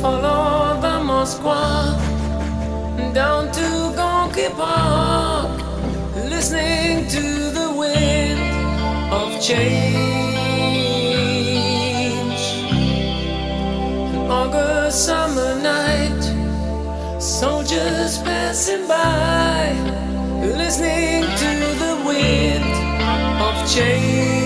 Follow the Moskva down to Gonky Park, listening to the wind of change. An August summer night, soldiers passing by, listening to the wind of change.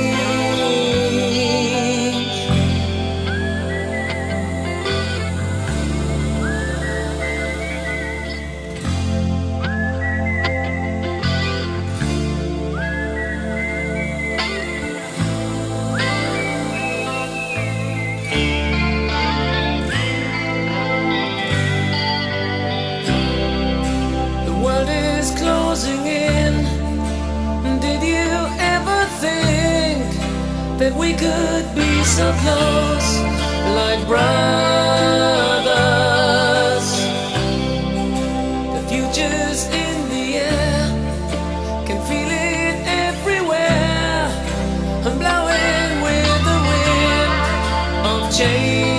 Closing in. Did you ever think that we could be so close, like brothers? The future's in the air, can feel it everywhere. I'm blowing with the wind of change.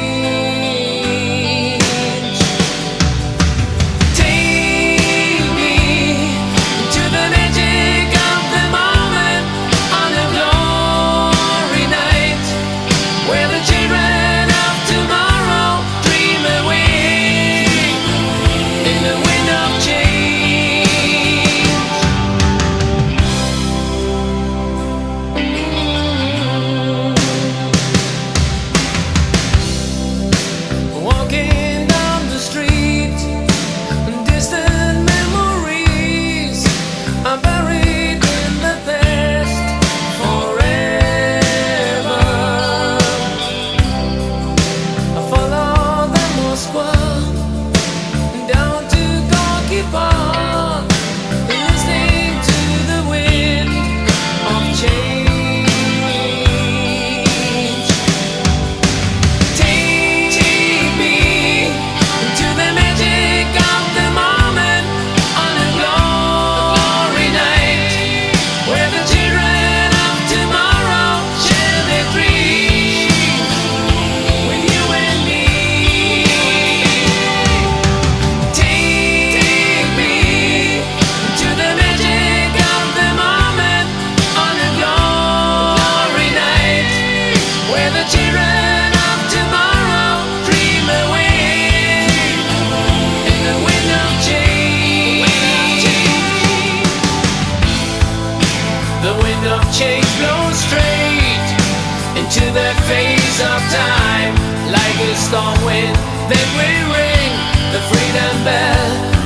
Change blows straight into that phase of time, like a storm wind. Then we ring the freedom bell.